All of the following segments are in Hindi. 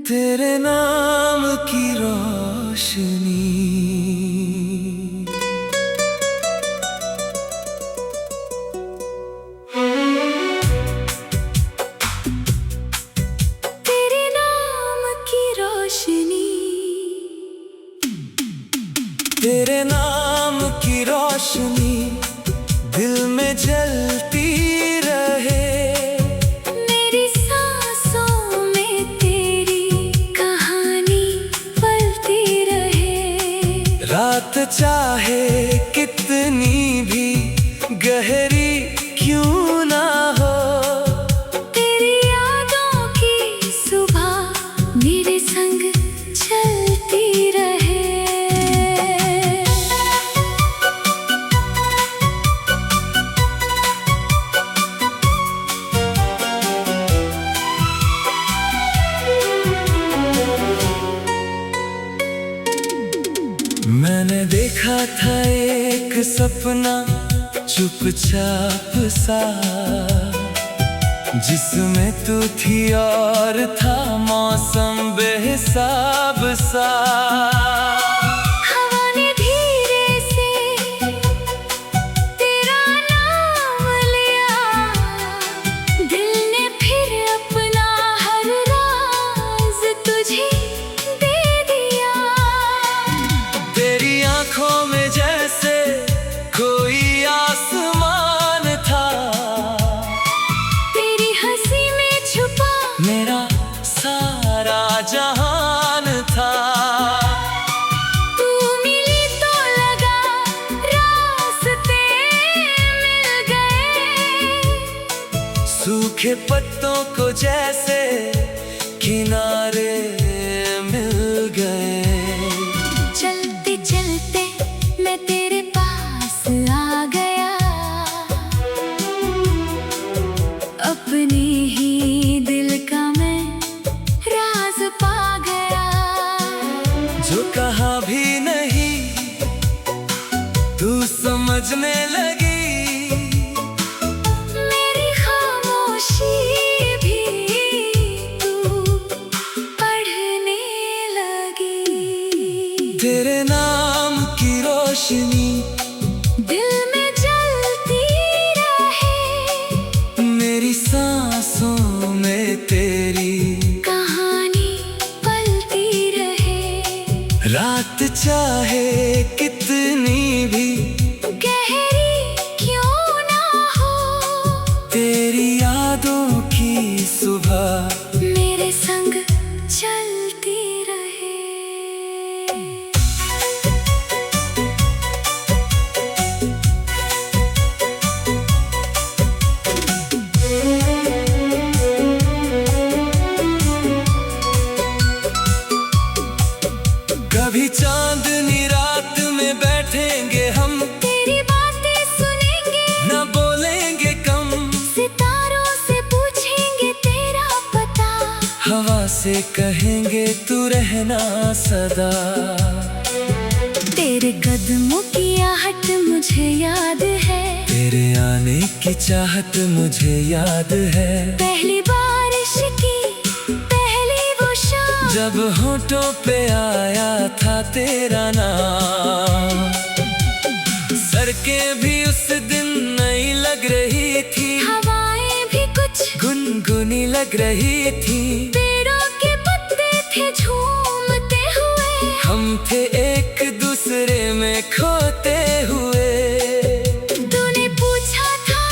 तेरे नाम की रोशनी तेरे नाम की रोशनी तेरे नाम की रोशनी दिल में जलती रहे। मेरी सांसों में तेरी कहानी पलती रहे। रात चाहे कितनी भी गहरी क्यों ना हो, तेरी यादों की सुबह मेरे संग चलती रहे। मैंने देखा था एक सपना चुपचाप सा, जिसमें तू थी और था मौसम बेहिसाब सा। हवा ने धीरे से तेरा नाम लिया, दिल ने फिर अपना हर राज तुझे दे दिया। तेरी आंखों में जैसे कोई आसमान था, तेरी हंसी में छुपा मेरा सारा जहान था। तू मिली तो लगा रास्ते मिल गए। सूखे पत्तों को जैसे किनारे मिल गए। चलते चलते मैं तेरे पास आ गया, अपने ही दिल का मैं राज पा गया। जो कहा भी नहीं तू समझने लगी, मेरी खामोशी भी तू पढ़ने लगी। तेरे नाम की रोशनी दिल में जलती रहे। मेरी सांसों में तेरी कहानी पलती रहे। रात चाहे कितनी भी गहरी क्यों ना हो, तेरी यादों की सुबह मेरे संग चलती रहे। कभी चांदनी रात में बैठेंगे हम, तेरी बातें सुनेंगे न बोलेंगे कम। सितारों से पूछेंगे तेरा पता, हवा से कहेंगे तू रहना सदा। तेरे कदमों की आहट मुझे याद है, तेरे आने की चाहत मुझे याद है। पहली बारिश की पहली वो शाम, जब होठों पे आया था तेरा नाम। सड़कें भी उस दिन नई लग रही थी, हवाएं भी कुछ गुनगुनी लग रही थी। पेड़ों के पत्ते थे झूमते हुए, हम थे एक दूसरे में खोते हुए। तूने पूछा था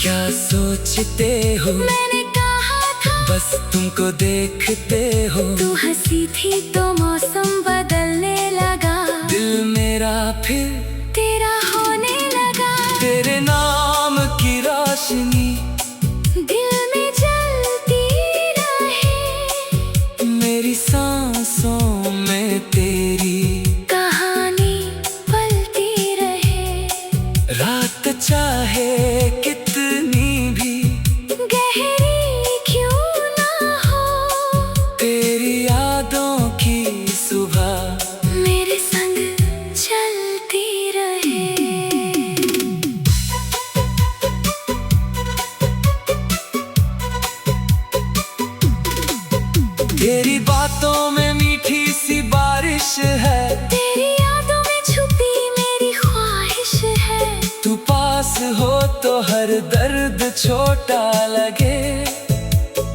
क्या सोचते हो, मैंने कहा था बस तुमको देखते हो। तू हंसी थी तो मौसम बदलने लगा, दिल मेरा फिर तेरा होने लगा। तेरे नाम की रोशनी दिल में जलती रहे। मेरी सांसों में तेरी कहानी पलती रहे। रात चाहे कितनी भी गहरी क्यों ना हो, तेरी यादों की सुबह मेरे संग चलती तेरी बातों में मीठी सी बारिश है, तेरी यादों में छुपी मेरी ख्वाहिश है। तू पास हो तो हर दर्द छोटा लगे,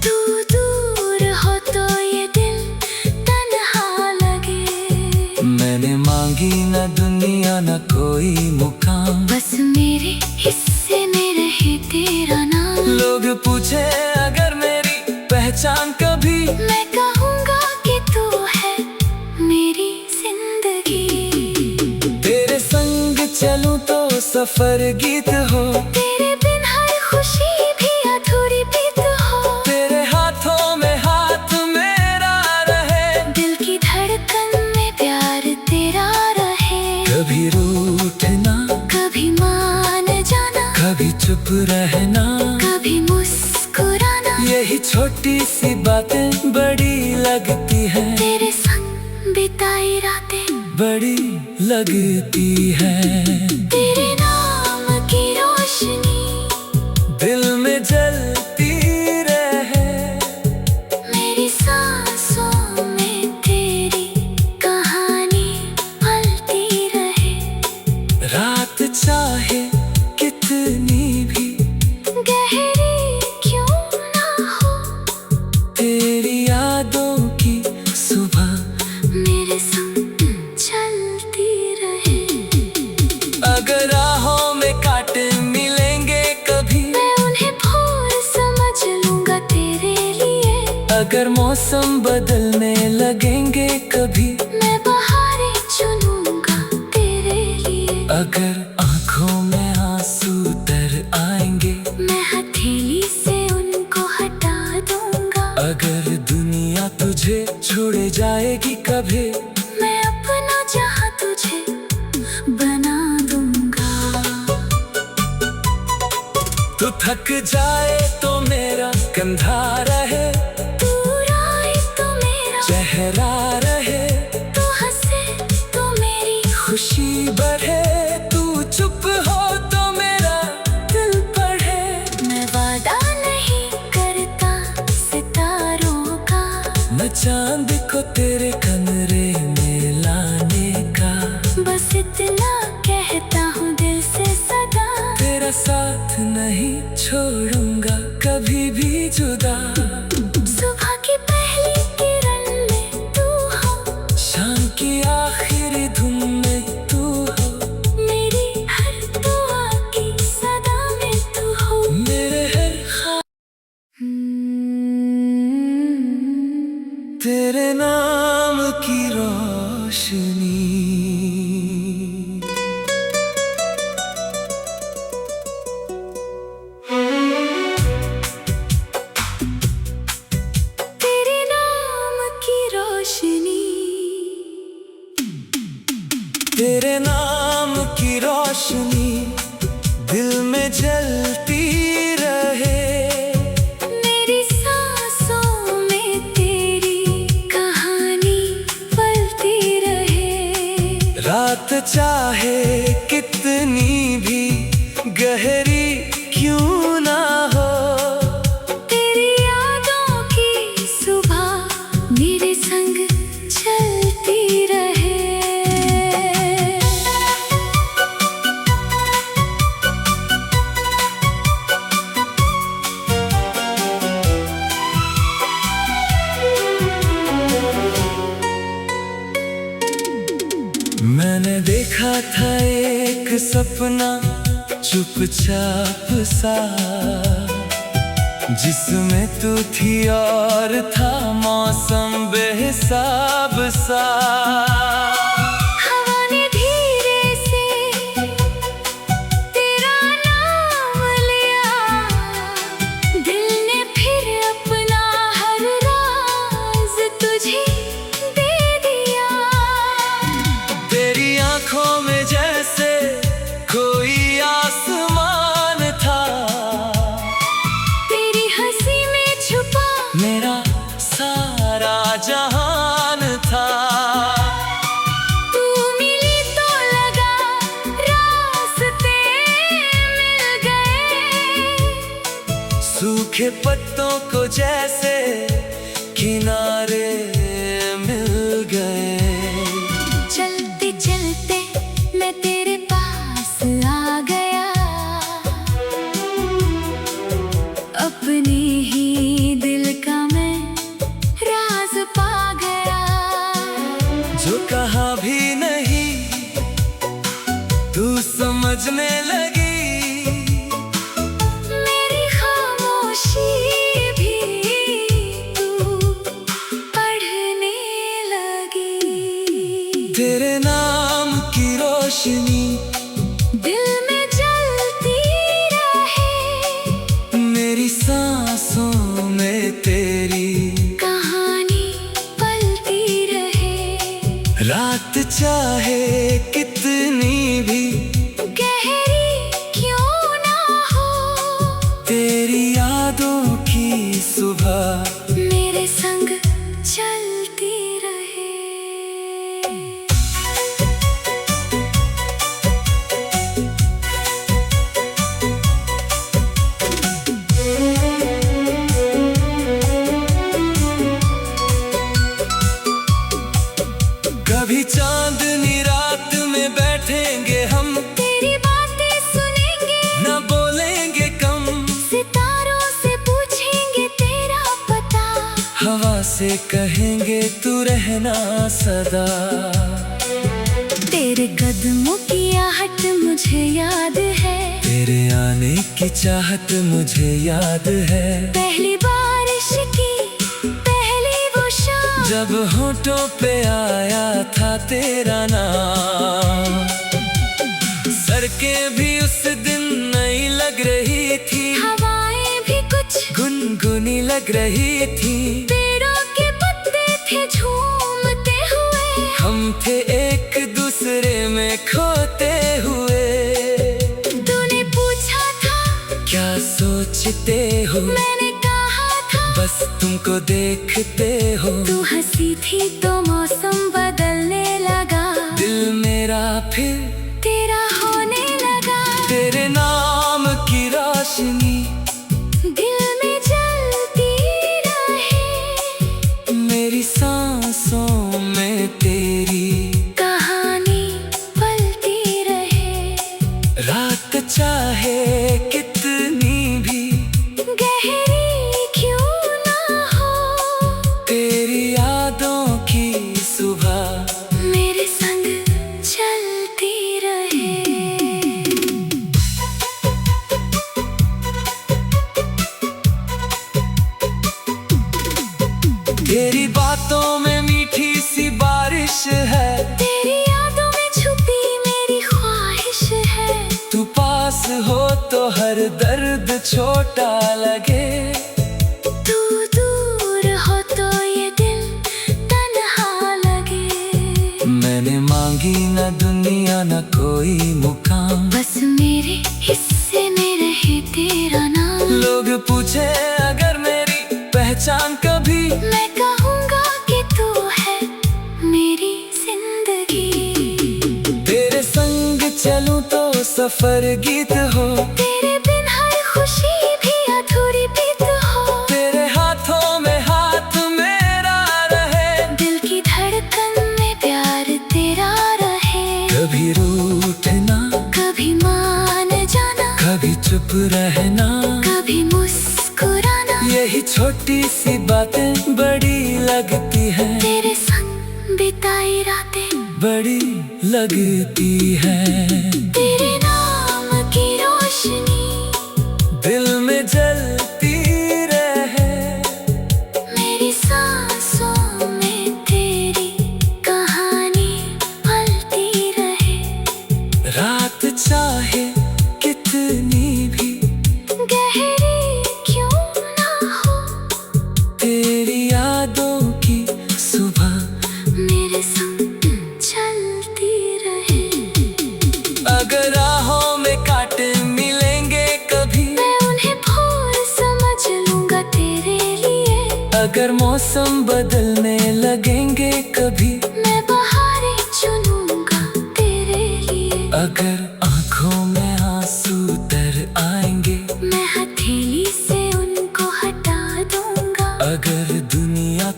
तू दूर हो तो ये दिल तन्हा लगे। मैंने मांगी न दुनिया न कोई मुकाम, बस मेरे हिस्से में रहे तेरा नाम। लोग पूछे अगर मेरी पहचान कभी, मैं कहूँगा कि तू है मेरी जिंदगी। तेरे संग चलूं तो सफर गीत हो, तेरे बिन हर खुशी भी अधूरी बीत हो। तेरे हाथों में हाथ मेरा रहे, दिल की धड़कन में प्यार तेरा रहे। कभी रूठना कभी मान जाना, कभी चुप रहना, कभी मुस्कुराना। यही छोटी सी बातें बड़ी लगती है, तेरे संग बिताई रातें बड़ी लगती है। तेरे नाम की रोशनी दिल में जलती रहे, मेरी सांसों में तेरी कहानी पलती रहे। रात चाहे कितनी भी गहरी क्यों ना हो, तेरी यादों की सुबह मेरे संग चलती रहे। अगर राहों में कांटे मिलेंगे कभी, मैं उन्हें फूल समझ लूंगा तेरे लिए। अगर मौसम बदलने लगेंगे कभी, मैं बहारें चुनूंगा तेरे लिए। अगर आंखों में आंसू तर आएंगे, मैं हथेली से उनको हटा दूंगा। अगर दुनिया तुझे छोड़ जाएगी कभी, मैं अपना जहां तुझे बना दूंगा। तू थक जाए तो मेरा कंधा रहे, दूर आए तो मेरा चेहरा रहे, तू हंसे तो मेरी खुशी बढ़े, तू चुप हो तो मेरा दिल पढ़े। मैं वादा नहीं करता सितारों का, न चांद को तेरे कमरे में लाने का, बस इतना कहता हूँ दिल से सदा। तेरा साथ नहीं छोड़ूंगा कभी भी जुदा। सुबह की पहली किरण में तू हो, शाम की आखिरी धुन में तू हो, मेरी हर दुआ की सदा में तू हो। मेरे हर तेरे नाम की रोशनी। तेरे नाम की रोशनी, तेरे नाम की रोशनी दिल में जलती रहे, मेरी सांसों में तेरी कहानी पलती रहे। रात चाहे कितनी भी गहरी क्यों ना हो, तेरी यादों की सुबह मेरे संग चलती रहे। मैंने देखा था एक सपना चुपचाप सा, जिसमें तू थी और था मौसम बेहिसाब सा। हवा ने धीरे से तेरा नाम लिया, दिल ने फिर अपना हर राज तुझे दे दिया। तेरी आंखों में जैसे कोई आसमान था, तेरी हंसी में छुपा मेरा सारा जहान था। तू मिली तो लगा रास्ते मिल गए, सूखे पत्तों को जैसे किनारे मिल गए। चलते चलते मैं तेरे पास आ गया, अपने ही दिल का मैं राज पा गया। जो कहा भी नहीं तू समझने लगी, मेरी खामोशी भी तू पढ़ने लगी। तेरे नाम की रोशनी दिल में जलती रहे, मेरी सांसों में तेरी कहानी पलती रहे। रात चाहे कितनी भी गहरी क्यों ना हो, तेरी यादों की सुबह मेरे संग चलती रहे। कभी चांदनी रात में बैठेंगे हम, तेरी बातें सुनेंगे, न बोलेंगे कम। सितारों से पूछेंगे तेरा पता, हवा से कहेंगे तू रहना सदा। तेरे कदमों की आहट मुझे याद है, तेरे आने की चाहत मुझे याद है। पहली बारिश की पहली वो शाम, जब होठों पे आया था तेरा नाम। सड़कें भी उस दिन नई लग रही थी, हवाएं भी कुछ गुनगुनी लग रही थी। पेड़ों के पत्ते थे झूमते हुए, हम थे एक दूसरे में खोते हुए। तूने पूछा था क्या सोचते हो, मैंने कहा था बस तुमको देखते हो। तू हंसी थी तो मौसम बदलने लगा, दिल मेरा फिर तेरा होने लगा। तेरे नाम की रोशनी दिल में जलती रहे, मेरी सांसों में तेरी कहानी पलती रहे। रात चाहे कितनी भी गहरी क्यों ना हो, तेरी यादों की सुबह मेरे संग चलती रहे। तेरी बातों में मीठी सी बारिश है, तेरी यादों में छुपी मेरी ख्वाहिश है। तू पास हो तो हर दर्द छोटा लगे। तू दूर हो तो ये दिल तन्हा लगे। मैंने मांगी न दुनिया न कोई मुकाम, बस मेरे हिस्से में रहे तेरा नाम। लोग पूछे अगर मेरी पहचान कभी, मैं कहूँगा कि तू है मेरी जिंदगी। तेरे संग चलूं तो सफर गीत हो, तेरे बिन हर खुशी भी अधूरी बीत हो। तेरे हाथों में हाथ मेरा रहे, दिल की धड़कन में प्यार तेरा रहे। कभी रूठना कभी मान जाना, कभी चुप रहना। कभी मुस्कुराना, यही छोटी सी बातें बड़ी लगती हैं, तेरे संग बिताई रातें बड़ी लगती हैं। तेरे नाम की रोशनी दिल में जलती रहे, मेरी सांसों में तेरी कहानी पलती रहे। रात चाहे कितनी भी गहरी क्यों ना हो, तेरी यादों की सुबह मेरे संग चलती रहे। अगर राहों में कांटे मिलेंगे कभी, मैं उन्हें फूल समझ लूंगा तेरे लिए। अगर मौसम बदलने लगेंगे कभी, मैं बहारें चुनूंगा तेरे लिए। अगर आंखों में आंसू तर आएंगे, मैं हथेली से उनको हटा दूंगा। अगर दुनिया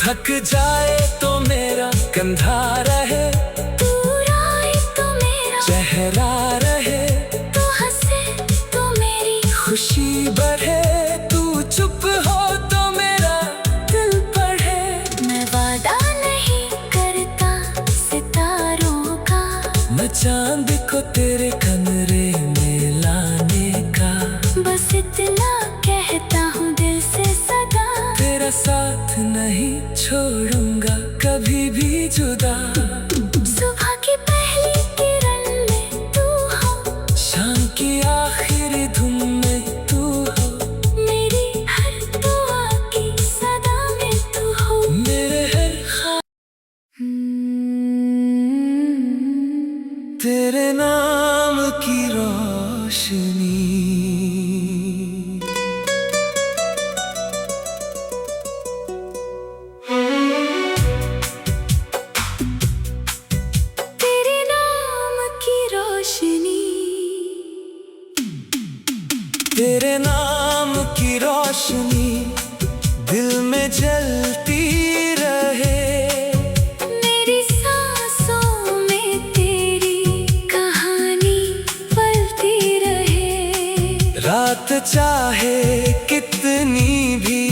थक जाए तो मेरा कंधा रहे, दूर आए तो मेरा चेहरा रहे, तू हंसे तो मेरी खुशी बढ़े। तू चुप हो तो मेरा दिल पढ़े। मैं वादा नहीं करता सितारों का, मैं चांद को तेरे कमरे में लाने का, बस इतना कहता हूँ दिल से सदा, तेरा साथ नहीं छोड़ूंगा कभी भी जुदा। सुबह की पहली किरण में तू हो, शाम की आखिरी धुन में तू हो, मेरी हर दुआ की सदा में तू हो। मेरे हर ख्वाब तेरे नाम की रोशनी। तेरे नाम की रोशनी, तेरे नाम की रोशनी दिल में जलती रहे, मेरी सांसों में तेरी कहानी पलती रहे। रात चाहे कितनी भी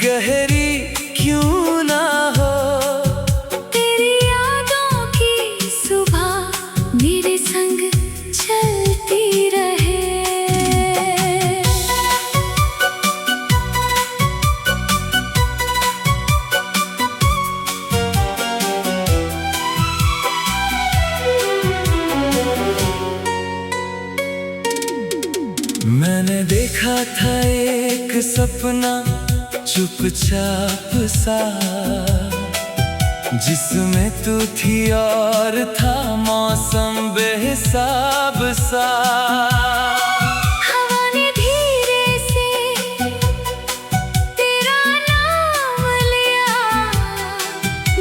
गहरी क्यों ना हो, तेरी यादों की सुबह मेरे संग चलती रहे। मैंने देखा था एक सपना चुपचाप सा, जिसमें तू थी और था मौसम बेहिसाब सा। हवा ने धीरे से तेरा नाम लिया,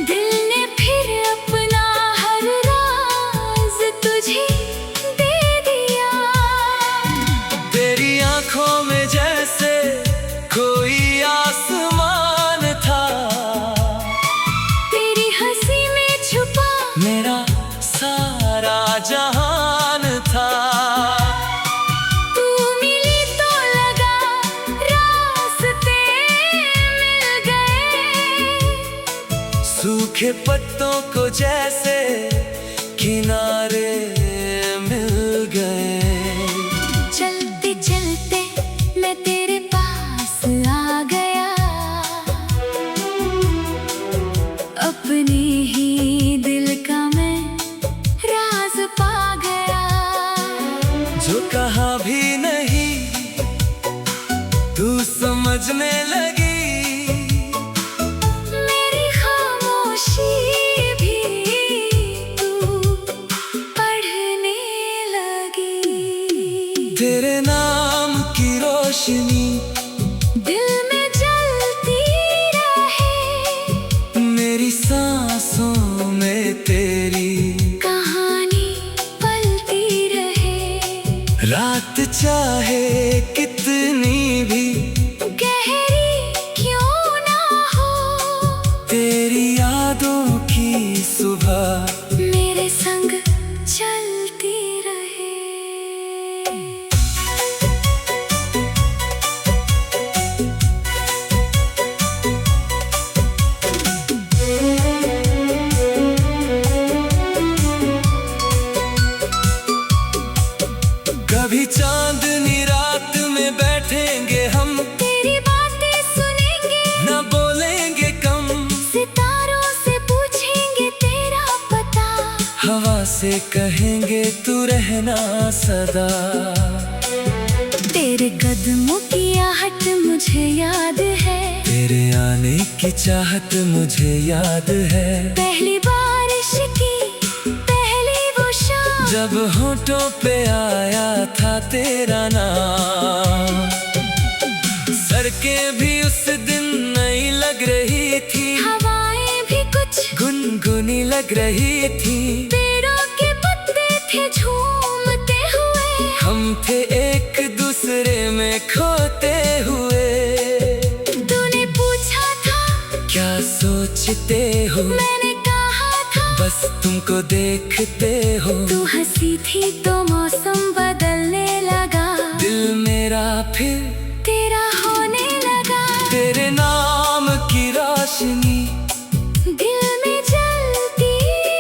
दिल ने फिर अपना हर राज तुझे दे दिया। तेरी आंखों में जैसे कोई आसमान था, तेरी हंसी में छुपा मेरा सारा जहान था। तू मिली तो लगा रास्ते मिल गए, सूखे पत्तों को जैसे किनारे मिल गए। चलते चलते मैं तेरे पास आ गया, अपने ही दिल का मैं राज पा गया। जो कहा भी नहीं तू समझने लगी, मेरी खामोशी भी तू पढ़ने लगी। तेरे नाम की रोशनी दिल में जलती रहे, मेरी सांसों में तेरी कहानी पलती रहे। रात चाहे कितनी भी गहरी क्यों ना हो, तेरी यादों की सुबह मेरे संग चलती रहे। कभी चांदनी रात में बैठेंगे हम, तेरी बातें सुनेंगे न बोलेंगे कम, सितारों से पूछेंगे तेरा पता, हवा से कहेंगे तू रहना सदा। तेरे कदमों की आहट मुझे याद है, तेरे आने की चाहत मुझे याद है। पहली बारिश की पहली वो शाम, जब होठों पे आया था तेरा नाम, सड़कें भी उस दिन नई लग रही थी, हवाएं भी कुछ गुनगुनी लग रही थी। पेड़ों के पत्ते थे झूमते हुए, हम थे एक दूसरे में खोते हुए। तूने पूछा था क्या सोच हो, मैंने कहा था बस तुमको देखते हो। तू हंसी थी तो मौसम बदलने लगा, दिल मेरा फिर तेरा होने लगा। तेरे नाम की रोशनी दिल में जलती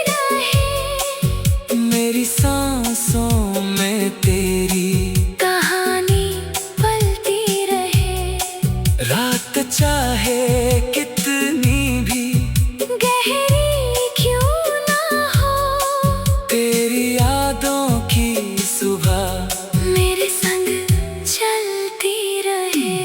रहे, मेरी सांसों में तेरी कहानी पलती रहे। रात चाहे कितनी भी गहरी क्यों ना हो, तेरी यादों की सुबह मेरे संग चलती रहे।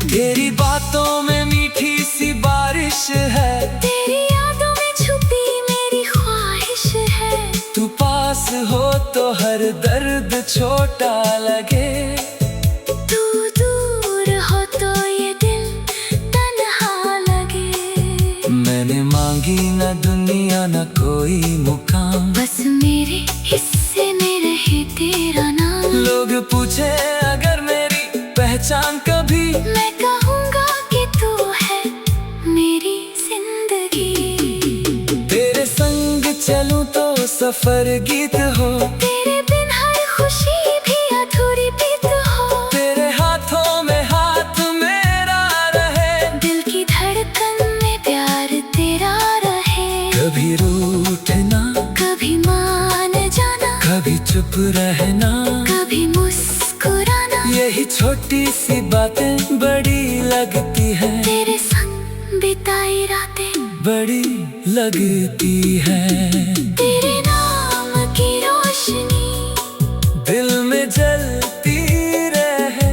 तेरी बातों में मीठी सी बारिश है, तेरी यादों में छुपी मेरी ख्वाहिश है। तू पास हो तो हर दर्द छोटा लगे। तू दूर हो तो ये दिल तन्हा लगे। मैंने मांगी न दुनिया न कोई मुकाम, बस मेरे हिस्से में रहे तेरा नाम। लोग पूछे अगर मेरी पहचान कभी, मैं कहूँगा कि तू है मेरी जिंदगी। तेरे संग चलूं तो सफर गीत हो, तेरे बिन हर खुशी भी अधूरी बीत हो। तेरे हाथों में हाथ मेरा रहे, दिल की धड़कन में प्यार तेरा रहे। कभी रूठना कभी मान जाना, कभी चुप रहना, कभी मुस्कुराना। यही छोटी सी बातें बड़ी लगती है, तेरे संग बिताई रातें बड़ी लगती है। तेरे नाम की रोशनी दिल में जलती रहे,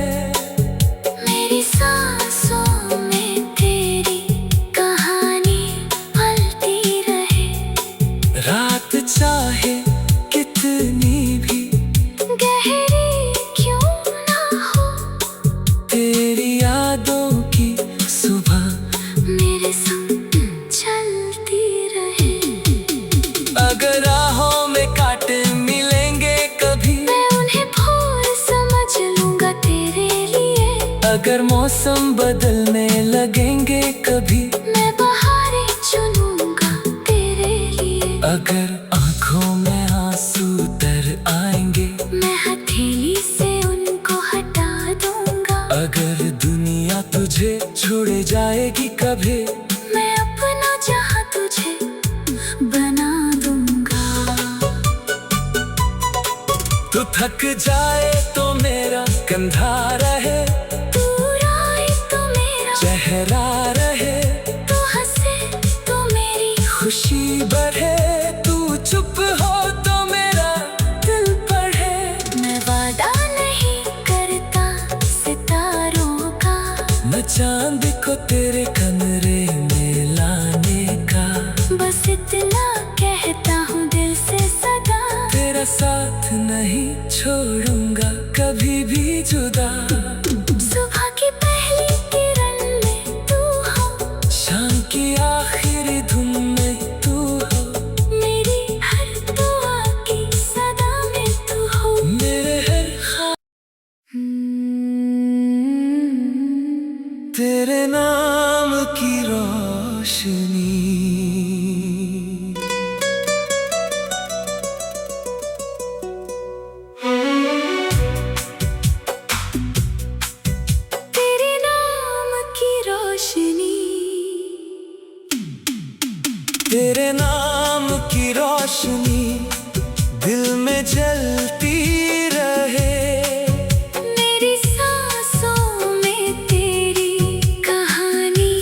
मेरी सांसों में तेरी कहानी पलती रहे। रात चाहे कितनी भी गहरी क्यों ना हो, तेरी यादों की सुबह मेरे संग चलती रहे। अगर राहों में कांटे मिलेंगे कभी, मैं उन्हें फूल समझ लूंगा तेरे लिए। अगर मौसम बदलने लगेंगे कभी, मैं बहारें चुनूंगा तेरे लिए। अगर आंखों में आंसू तर आएंगे, मैं हथेली से उनको हटा दूंगा। अगर दुनिया तुझे छोड़ जाएगी कभी, मैं अपना जहां तुझे बना दूंगा। तू थक जाए तो मेरा कंधा रहे, दूर आए तो मेरा चेहरा रहे, तू हंसे तो मेरी खुशी बढ़े। तू चुप हो तो मेरा दिल पढ़े। मैं वादा नहीं करता सितारों का, न चांद को तेरे कमरे में लाने का, बस इतना कहता हूँ दिल से सदा। तेरा साथ नहीं छोड़ूंगा कभी भी जुदा। सुबह की पहली किरण में तू हो, शाम की आखिरी धुन में तू हो, मेरी हर दुआ की सदा में तू हो। मेरे हर तेरे नाम की रोशनी। तेरे नाम की रोशनी, तेरे नाम की रोशनी दिल में जलती रहे, मेरी सांसों में तेरी कहानी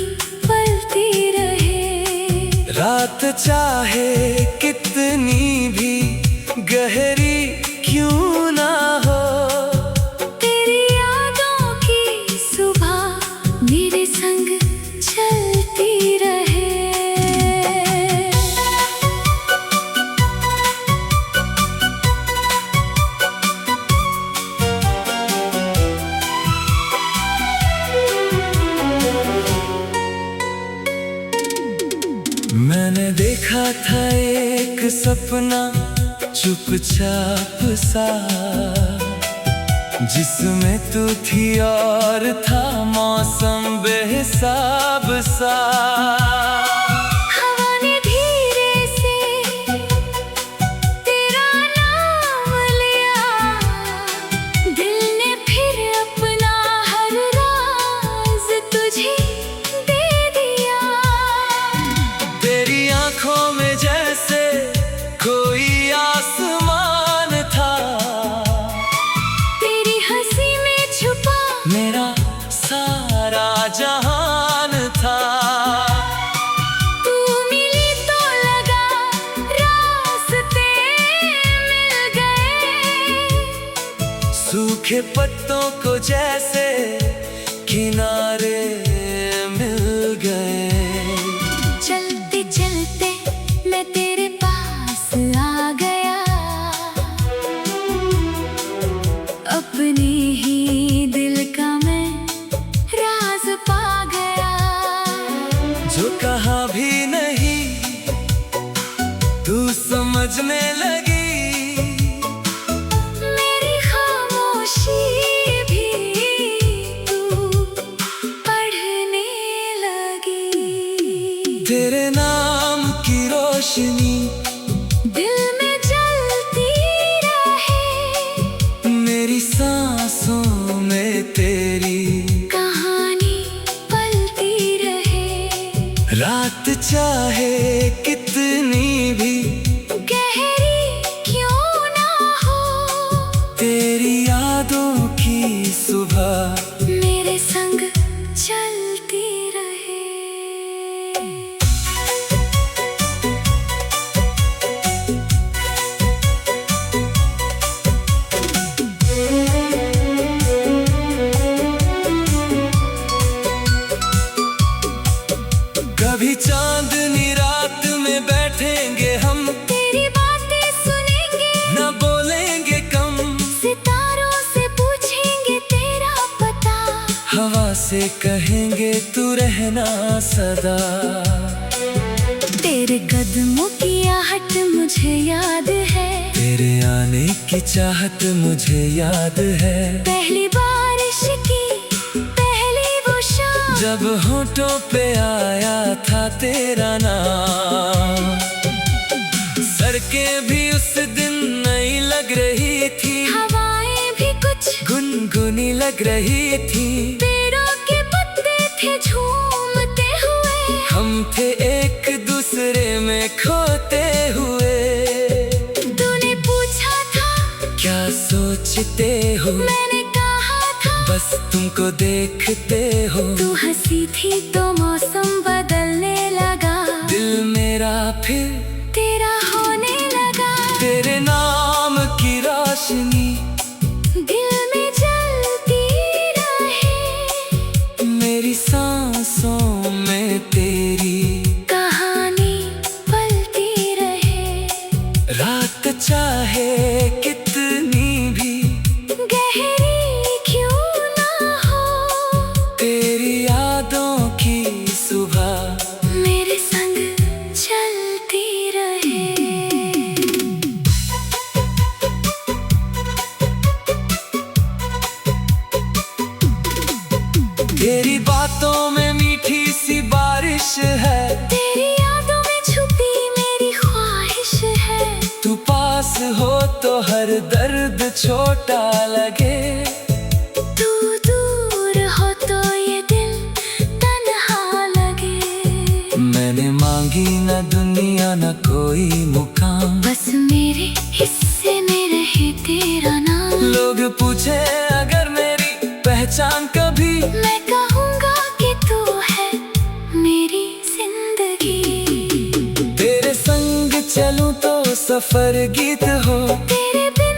पलती रहे। रात चाहे कितनी भी गहरी क्यों ना हो, तेरी यादों की सुबह मेरे संग चलती रहे। मैंने देखा था एक सपना चुपचाप सा, जिसमें तू थी और था मौसम बेहिसाब सा। हवा ने धीरे से तेरा नाम लिया, दिल ने फिर अपना हर राज तुझे दे दिया। तेरी आंखों में जैसे कोई आसमान था, तेरी हंसी में छुपा मेरा सारा जहान था। तू मिली तो लगा रास्ते मिल गए, सूखे पत्तों को जैसे किनारे मिल गए। चलते चलते मैं तेरे पास आ गया, अपने ही दिल का मैं राज पा गया। जो कहा भी नहीं तू समझने लगी, मेरी खामोशी भी तू पढ़ने लगी। तेरे नाम की रोशनी दिल में जलती रहे, मेरी सांसों में तेरी कहानी पलती रहे। रात चाहे कितनी भी गहरी क्यों ना हो, तेरी यादों की सुबह मेरे संग चलती रहे। कभी चांदनी रात में बैठेंगे हम, तेरी बातें सुनेंगे न बोलेंगे कम। सितारों से पूछेंगे तेरा पता, हवा से कहेंगे तू रहना सदा। तेरे कदमों की आहट मुझे याद है, तेरे आने की चाहत मुझे याद है। पहली बारिश की पहली वो शाम, जब होठों पे आया था तेरा नाम। सड़कें भी उस दिन नई लग रही थी, हवाएं भी कुछ गुनगुनी लग रही थी। पेड़ों के पत्ते थे झूमते हुए, हम थे एक दूसरे में खोते हुए। तूने पूछा था क्या सोचते हो, मैंने कहा था बस तुमको देखते हो। तू हंसी थी तो मौसम बदलने लगा, दिल मेरा फिर तेरा होने लगा। तेरे नाम की रोशनी दिल में जलती रहे, मेरी सांसों में तेरी कहानी पलती रहे। रात चाहे कितनी भी गहरी क्यों ना हो, तेरी यादों की सुबह मेरे संग चलती रहे। तेरी बातों में मीठी सी बारिश है, तेरी यादों में छुपी मेरी ख्वाहिश है। तू पास हो तो हर दर्द छोटा लगे। तू दूर हो तो ये दिल तन्हा लगे। मैंने मांगी न दुनिया न कोई मुकाम, बस मेरे हिस्से में रहे तेरा नाम। लोग पूछे अगर मेरी पहचान कभी, मैं कहूँगा कि तू है मेरी जिंदगी। तेरे संग चलूं तो सफर गीत हो। तेरे बिन